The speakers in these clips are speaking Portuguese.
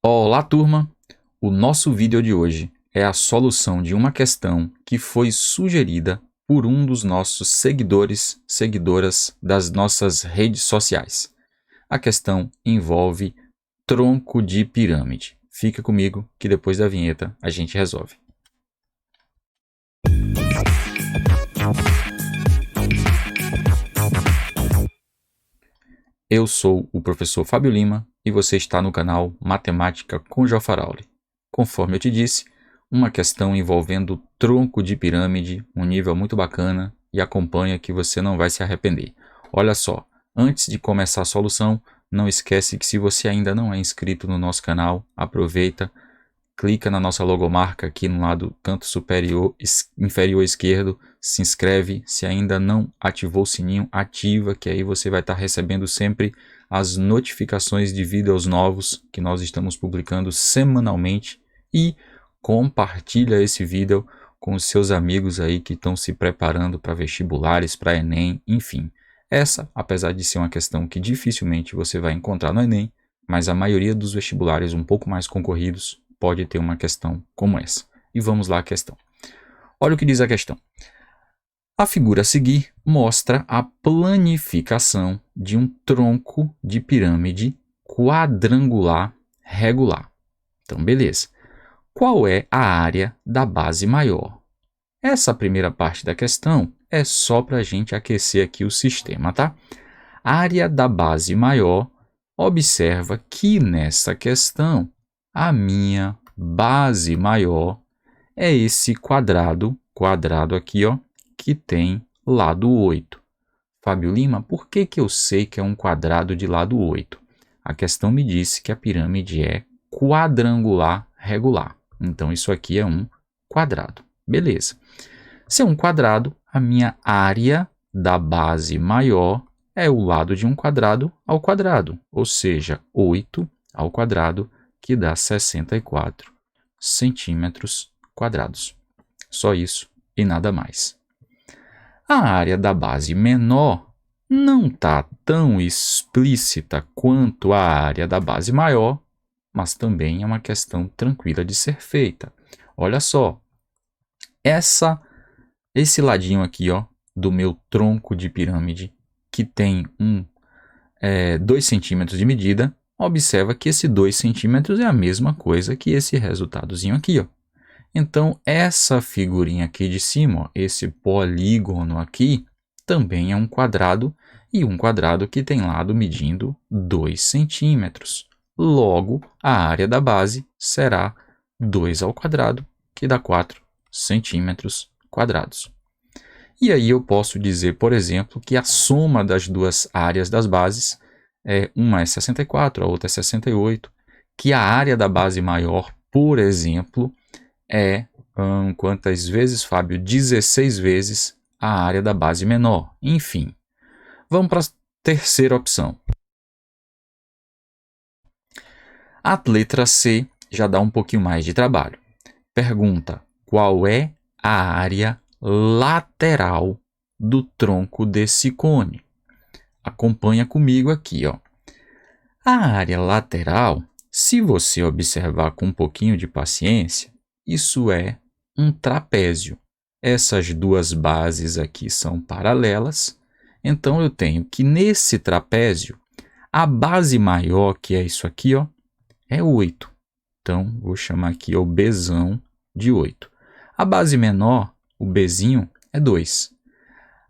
Olá, turma! O nosso vídeo de hoje é a solução de uma questão que foi sugerida por um dos nossos seguidoras das nossas redes sociais. A questão envolve tronco de pirâmide. Fica comigo que depois da vinheta a gente resolve. Eu sou o professor Fábio Lima e você está no canal Matemática com Jofarauli. Conforme eu te disse, uma questão envolvendo tronco de pirâmide, um nível muito bacana, e acompanha que você não vai se arrepender. Olha só, antes de começar a solução, não esquece que se você ainda não é inscrito no nosso canal, aproveita, clica na nossa logomarca aqui no lado canto inferior esquerdo, se inscreve. Se ainda não ativou o sininho, ativa, que aí você vai estar recebendo sempre as notificações de vídeos novos que nós estamos publicando semanalmente, e compartilha esse vídeo com os seus amigos aí que estão se preparando para vestibulares, para Enem, enfim. Essa, apesar de ser uma questão que dificilmente você vai encontrar no Enem, mas a maioria dos vestibulares um pouco mais concorridos pode ter uma questão como essa. E vamos lá à questão. Olha o que diz a questão. A figura a seguir mostra a planificação de um tronco de pirâmide quadrangular regular. Então, beleza. Qual é a área da base maior? Essa primeira parte da questão é só para a gente aquecer aqui o sistema, tá? Área da base maior, observa que nessa questão a minha base maior é esse quadrado aqui, ó, que tem lado 8. Fábio Lima, por que eu sei que é um quadrado de lado 8? A questão me disse que a pirâmide é quadrangular regular. Então, isso aqui é um quadrado. Beleza. Se é um quadrado, a minha área da base maior é o lado de um quadrado ao quadrado, ou seja, 8 ao quadrado, que dá 64 centímetros quadrados. Só isso e nada mais. A área da base menor não está tão explícita quanto a área da base maior, mas também é uma questão tranquila de ser feita. Olha só, esse ladinho aqui, ó, do meu tronco de pirâmide, que tem 2 centímetros de medida, observa que esse 2 centímetros é a mesma coisa que esse resultadozinho aqui, ó. Então, essa figurinha aqui de cima, ó, esse polígono aqui, também é um quadrado, e um quadrado que tem lado medindo 2 centímetros. Logo, a área da base será 2 ao quadrado, que dá 4 centímetros quadrados. E aí eu posso dizer, por exemplo, que a soma das duas áreas das bases, uma é 64, a outra é 68, que a área da base maior, por exemplo, é, quantas vezes, Fábio? 16 vezes a área da base menor. Enfim, vamos para a terceira opção. A letra C já dá um pouquinho mais de trabalho. Pergunta, qual é a área lateral do tronco desse cone? Acompanha comigo aqui, ó. A área lateral, se você observar com um pouquinho de paciência, isso é um trapézio. Essas duas bases aqui são paralelas, então eu tenho que nesse trapézio, a base maior, que é isso aqui, ó, é 8. Então, vou chamar aqui o Bzão de 8. A base menor, o Bzinho, é 2.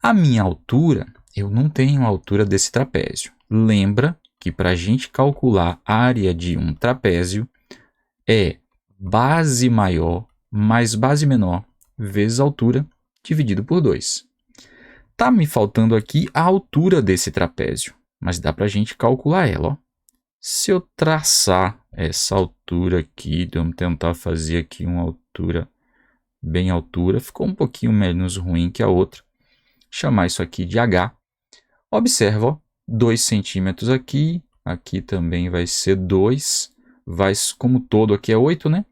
A minha altura, eu não tenho a altura desse trapézio. Lembra que para a gente calcular a área de um trapézio é base maior mais base menor vezes a altura dividido por 2. Tá me faltando aqui a altura desse trapézio, mas dá para a gente calcular ela, ó. Se eu traçar essa altura aqui, vamos tentar fazer aqui uma altura bem altura, ficou um pouquinho menos ruim que a outra. Chamar isso aqui de H. Observa, ó, 2 centímetros aqui, aqui também vai ser 2, como todo aqui é 8, né?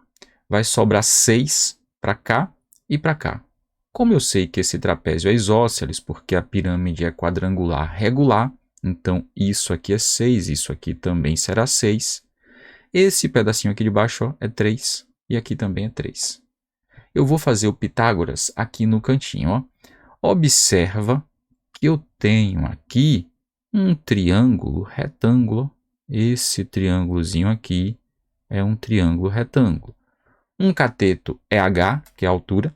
Vai sobrar 6 para cá e para cá. Como eu sei que esse trapézio é isósceles, porque a pirâmide é quadrangular regular, então isso aqui é 6, isso aqui também será 6. Esse pedacinho aqui de baixo ó, é 3 e aqui também é 3. Eu vou fazer o Pitágoras aqui no cantinho. Ó. Observa que eu tenho aqui um triângulo retângulo. Esse triângulozinho aqui é um triângulo retângulo. Um cateto é H, que é a altura.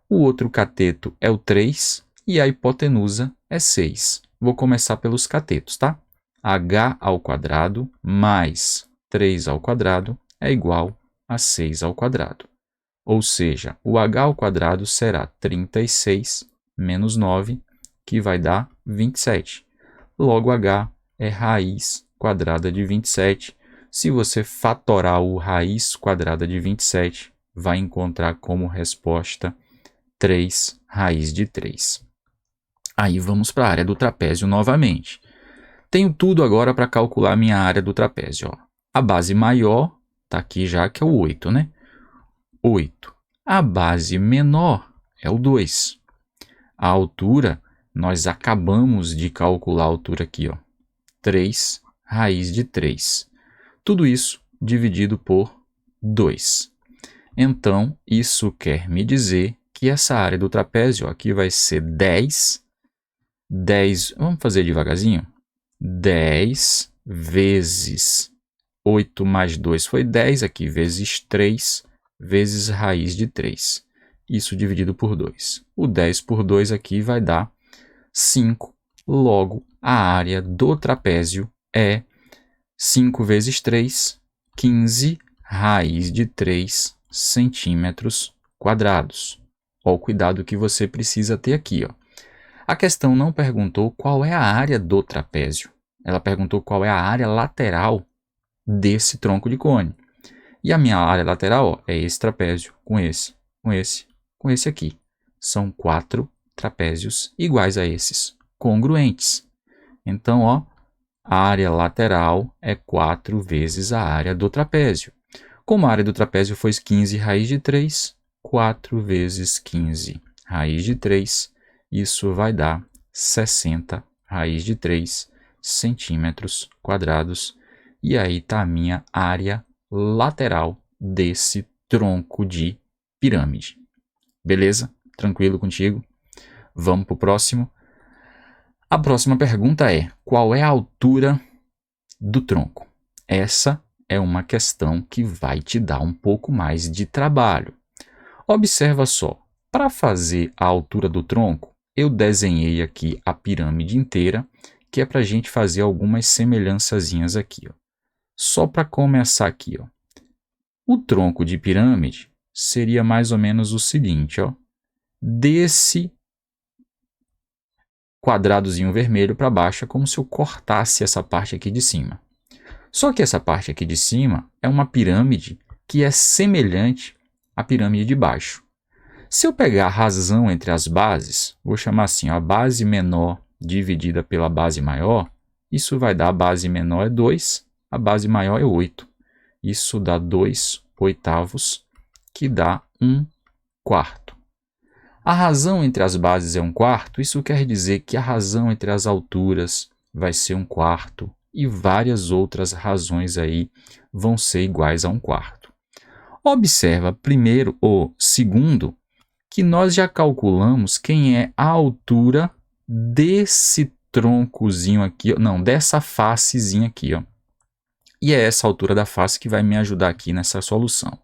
O outro cateto é o 3 e a hipotenusa é 6. Vou começar pelos catetos, tá? H ao quadrado mais 3 ao quadrado é igual a 6 ao quadrado. Ou seja, o H ao quadrado será 36 menos 9, que vai dar 27. Logo, H é raiz quadrada de 27. Se você fatorar o raiz quadrada de 27, vai encontrar como resposta 3 raiz de 3. Aí vamos para a área do trapézio novamente. Tenho tudo agora para calcular minha área do trapézio. Ó. A base maior está aqui já, que é o 8, né? 8. A base menor é o 2. A altura, nós acabamos de calcular a altura aqui, ó. 3 raiz de 3. Tudo isso dividido por 2. Então, isso quer me dizer que essa área do trapézio aqui vai ser 10, vamos fazer devagarzinho? 10 vezes 8 mais 2 foi 10, aqui vezes 3, vezes raiz de 3. Isso dividido por 2. O 10 por 2 aqui vai dar 5. Logo, a área do trapézio é 5 vezes 3, 15 raiz de 3 centímetros quadrados. Olha o cuidado que você precisa ter aqui. Ó. A questão não perguntou qual é a área do trapézio. Ela perguntou qual é a área lateral desse tronco de cone. E a minha área lateral ó, é esse trapézio com esse, com esse, com esse aqui. São 4 trapézios iguais a esses, congruentes. Então, ó, a área lateral é 4 vezes a área do trapézio. Como a área do trapézio foi 15 raiz de 3, 4 vezes 15 raiz de 3, isso vai dar 60 raiz de 3 centímetros quadrados. E aí está a minha área lateral desse tronco de pirâmide. Beleza? Tranquilo contigo? Vamos para o próximo. A próxima pergunta é: qual é a altura do tronco? Essa é uma questão que vai te dar um pouco mais de trabalho. Observa só, para fazer a altura do tronco, eu desenhei aqui a pirâmide inteira, que é para a gente fazer algumas semelhançazinhas aqui. Ó. Só para começar aqui, ó. O tronco de pirâmide seria mais ou menos o seguinte, ó. Desse quadradozinho vermelho para baixo é como se eu cortasse essa parte aqui de cima. Só que essa parte aqui de cima é uma pirâmide que é semelhante à pirâmide de baixo. Se eu pegar a razão entre as bases, vou chamar assim, ó, a base menor dividida pela base maior, isso vai dar a base menor é 2, a base maior é 8. Isso dá 2/8, que dá 1/4. A razão entre as bases é 1/4, isso quer dizer que a razão entre as alturas vai ser 1/4 e várias outras razões aí vão ser iguais a 1/4. Observa primeiro o segundo, que nós já calculamos quem é a altura desse troncozinho aqui, não, dessa facezinha aqui, ó. E é essa altura da face que vai me ajudar aqui nessa solução.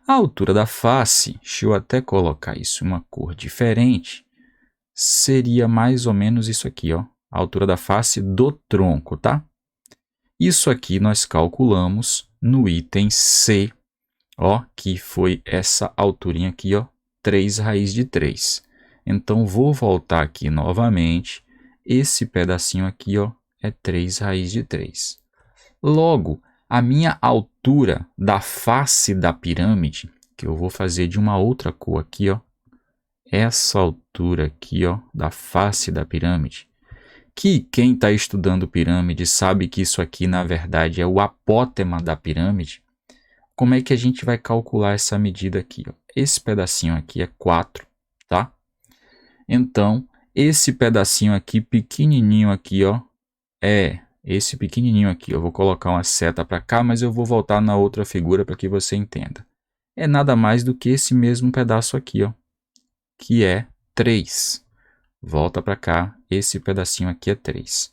A altura da face, deixa eu até colocar isso em uma cor diferente, seria mais ou menos isso aqui, ó, a altura da face do tronco, tá? Isso aqui nós calculamos no item C, ó, que foi essa alturinha aqui, ó, 3 raiz de 3. Então, vou voltar aqui novamente. Esse pedacinho aqui, ó, é 3 raiz de 3. Logo, a minha altura da face da pirâmide, que eu vou fazer de uma outra cor aqui, ó, essa altura aqui, ó, da face da pirâmide, que quem está estudando pirâmide sabe que isso aqui, na verdade, é o apótema da pirâmide. Como é que a gente vai calcular essa medida aqui? Ó? Esse pedacinho aqui é 4, tá? Então, esse pedacinho aqui, pequenininho aqui, ó, é esse pequenininho aqui. Eu vou colocar uma seta para cá, mas eu vou voltar na outra figura para que você entenda. É nada mais do que esse mesmo pedaço aqui, ó, que é 3. Volta para cá, esse pedacinho aqui é 3.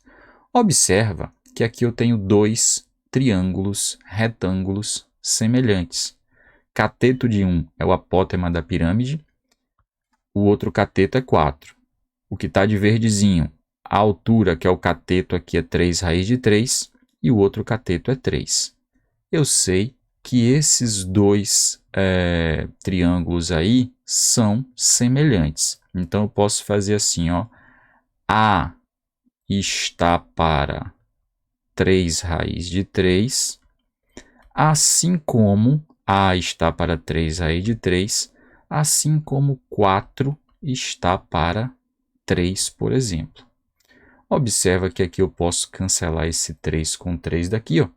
Observa que aqui eu tenho 2 triângulos retângulos semelhantes. Cateto de um é o apótema da pirâmide, o outro cateto é 4. O que está de verdezinho, a altura, que é o cateto aqui, é 3 raiz de 3, e o outro cateto é 3. Eu sei que esses dois triângulos aí são semelhantes. Então, eu posso fazer assim, ó. A está para 3 raiz de 3, assim como A está para 3 raiz de 3, assim como 4 está para 3, por exemplo. Observa que aqui eu posso cancelar esse 3 com 3 daqui, ó.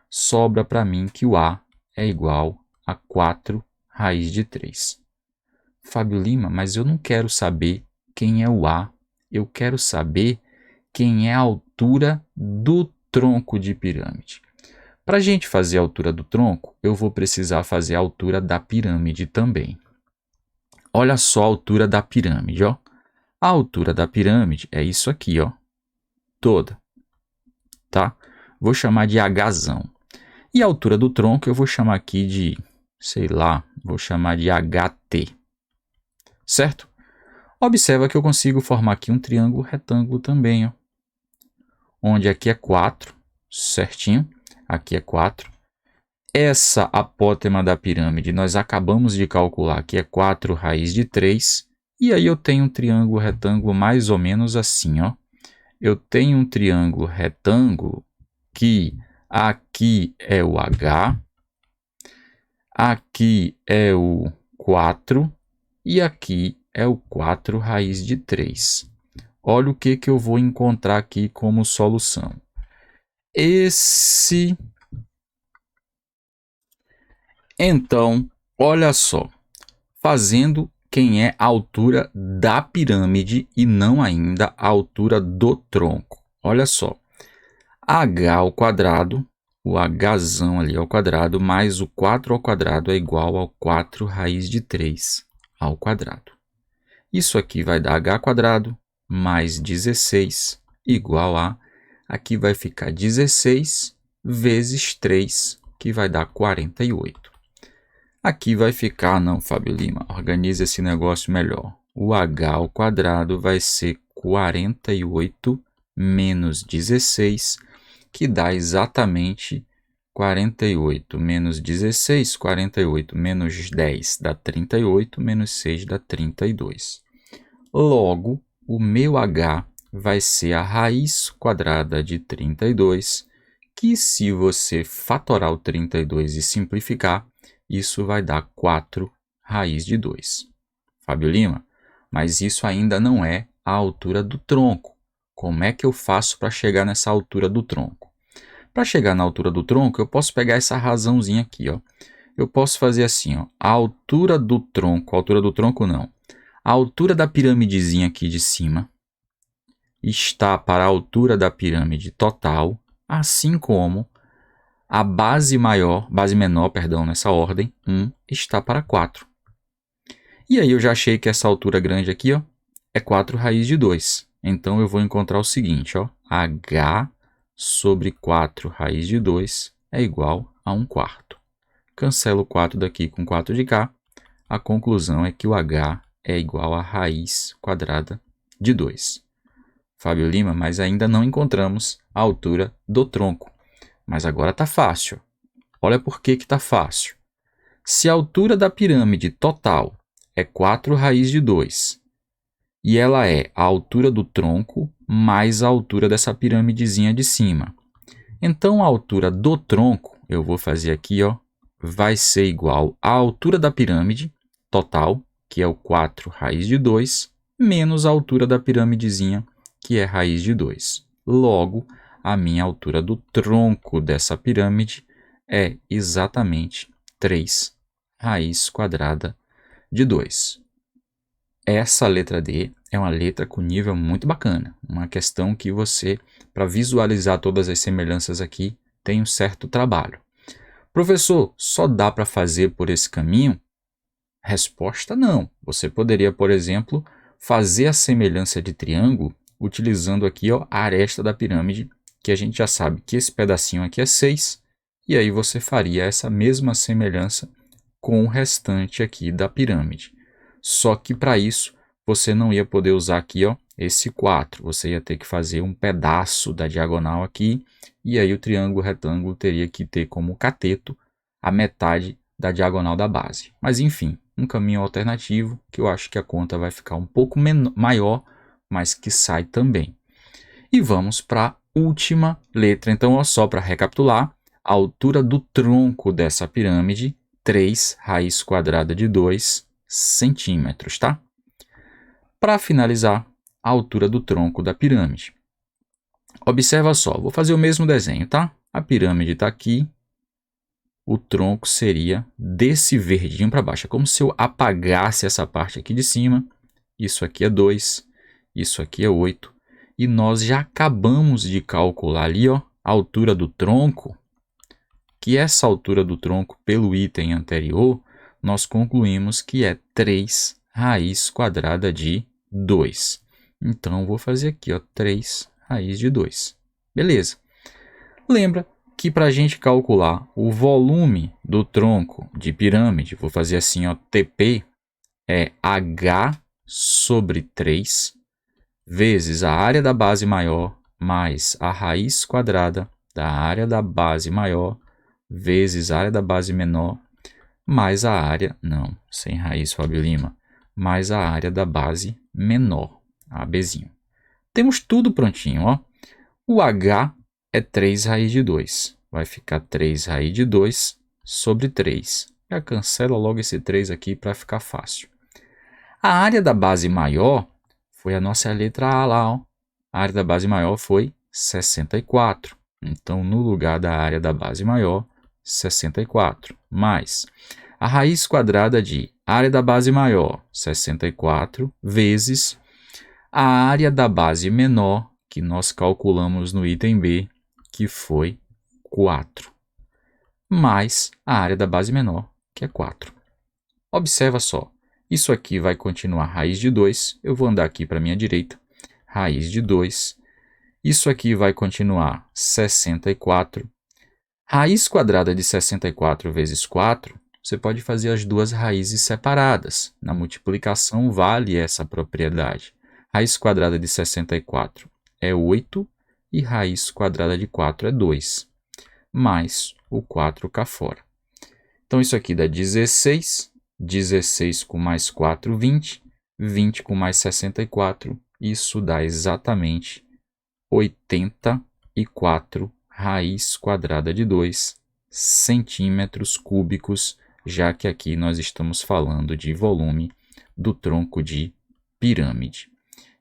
Sobra para mim que o A é igual a 4 raiz de 3. Fábio Lima, mas eu não quero saber quem é o A, eu quero saber quem é a altura do tronco de pirâmide. Para a gente fazer a altura do tronco, eu vou precisar fazer a altura da pirâmide também. Olha só a altura da pirâmide, ó. A altura da pirâmide é isso aqui, ó, toda, tá? Vou chamar de Hzão. E a altura do tronco eu vou chamar aqui de, sei lá, vou chamar de HT, certo? Observa que eu consigo formar aqui um triângulo retângulo também, ó, onde aqui é 4, certinho, aqui é 4. Essa apótema da pirâmide nós acabamos de calcular que é 4 raiz de 3, e aí eu tenho um triângulo retângulo mais ou menos assim, ó. Eu tenho um triângulo retângulo que aqui é o H, aqui é o 4 e aqui é o 4 raiz de 3. Olha o que eu vou encontrar aqui como solução. Então, olha só, fazendo quem é a altura da pirâmide e não ainda a altura do tronco. Olha só, h ao quadrado, o hzão ali ao quadrado, mais o 4 ao quadrado é igual ao 4 raiz de 3 ao quadrado. Isso aqui vai dar h quadrado mais 16 igual a, aqui vai ficar 16 vezes 3, que vai dar 48. Aqui vai ficar, não, Fábio Lima, organiza esse negócio melhor. O h ao quadrado vai ser 48 menos 16, que dá exatamente 48 menos 16, 48 menos 10 dá 38, menos 6 dá 32. Logo, o meu h vai ser a raiz quadrada de 32, que se você fatorar o 32 e simplificar, isso vai dar 4 raiz de 2. Fábio Lima, mas isso ainda não é a altura do tronco. Como é que eu faço para chegar nessa altura do tronco? Para chegar na altura do tronco, eu posso pegar essa razãozinha aqui, ó. Eu posso fazer assim, ó, a altura do tronco não, a altura da piramidezinha aqui de cima está para a altura da pirâmide total, assim como a base menor, perdão, nessa ordem, 1, está para 4. E aí eu já achei que essa altura grande aqui, ó, é 4 raiz de 2. Então eu vou encontrar o seguinte, ó, h sobre 4 raiz de 2 é igual a 1/4. Cancelo 4 daqui com 4 de cá. A conclusão é que o h é igual a raiz quadrada de 2. Fábio Lima, mas ainda não encontramos a altura do tronco. Mas agora está fácil. Olha por que está fácil. Se a altura da pirâmide total é 4 raiz de 2 e ela é a altura do tronco mais a altura dessa piramidezinha de cima, então a altura do tronco, eu vou fazer aqui, ó, vai ser igual à altura da pirâmide total, que é o 4 raiz de 2, menos a altura da piramidezinha, que é raiz de 2. Logo, a minha altura do tronco dessa pirâmide é exatamente 3 raiz quadrada de 2. Essa letra D é uma letra com nível muito bacana. Uma questão que você, para visualizar todas as semelhanças aqui, tem um certo trabalho. Professor, só dá para fazer por esse caminho? Resposta não. Você poderia, por exemplo, fazer a semelhança de triângulo utilizando aqui ó, a aresta da pirâmide, que a gente já sabe que esse pedacinho aqui é 6, e aí você faria essa mesma semelhança com o restante aqui da pirâmide. Só que para isso você não ia poder usar aqui ó, esse 4, você ia ter que fazer um pedaço da diagonal aqui, e aí o triângulo retângulo teria que ter como cateto a metade da diagonal da base. Mas enfim, um caminho alternativo que eu acho que a conta vai ficar um pouco maior, mas que sai também. E vamos para a última letra. Então, ó, só para recapitular, a altura do tronco dessa pirâmide, 3 raiz quadrada de 2 centímetros, tá? Para finalizar, a altura do tronco da pirâmide. Observa só, vou fazer o mesmo desenho, tá? A pirâmide está aqui, o tronco seria desse verdinho para baixo. É como se eu apagasse essa parte aqui de cima. Isso aqui é 2, isso aqui é 8. E nós já acabamos de calcular ali ó, a altura do tronco, que essa altura do tronco pelo item anterior, nós concluímos que é 3 raiz quadrada de 2. Então, vou fazer aqui ó, 3 raiz de 2. Beleza. Lembra que para a gente calcular o volume do tronco de pirâmide, vou fazer assim, ó, TP é H sobre 3 vezes a área da base maior mais a raiz quadrada da área da base maior vezes a área da base menor mais a área, não, sem raiz, Fábio Lima, mais a área da base menor, ABzinho. Temos tudo prontinho, ó. O H é 3 raiz de 2. Vai ficar 3 raiz de 2 sobre 3. Já cancela logo esse 3 aqui para ficar fácil. A área da base maior foi a nossa letra A lá. Ó. A área da base maior foi 64. Então, no lugar da área da base maior, 64. Mais a raiz quadrada de área da base maior, 64, vezes a área da base menor, que nós calculamos no item B, que foi 4, mais a área da base menor, que é 4. Observa só, isso aqui vai continuar raiz de 2, eu vou andar aqui para a minha direita, raiz de 2, isso aqui vai continuar 64, raiz quadrada de 64 vezes 4, você pode fazer as duas raízes separadas, na multiplicação vale essa propriedade. Raiz quadrada de 64 é 8 e raiz quadrada de 4 é 2, mais o 4 cá fora. Então, isso aqui dá 16, 16 com mais 4, 20, 20 com mais 64, isso dá exatamente 84 raiz quadrada de 2 centímetros cúbicos, já que aqui nós estamos falando de volume do tronco de pirâmide.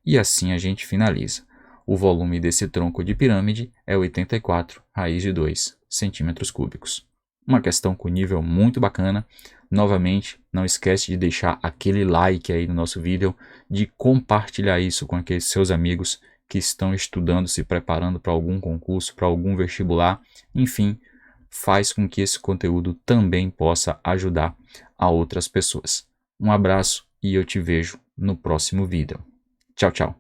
E assim a gente finaliza. O volume desse tronco de pirâmide é 84 raiz de 2 centímetros cúbicos. Uma questão com nível muito bacana. Novamente, não esquece de deixar aquele like aí no nosso vídeo, de compartilhar isso com aqueles seus amigos que estão estudando, se preparando para algum concurso, para algum vestibular. Enfim, faz com que esse conteúdo também possa ajudar a outras pessoas. Um abraço e eu te vejo no próximo vídeo. Tchau, tchau.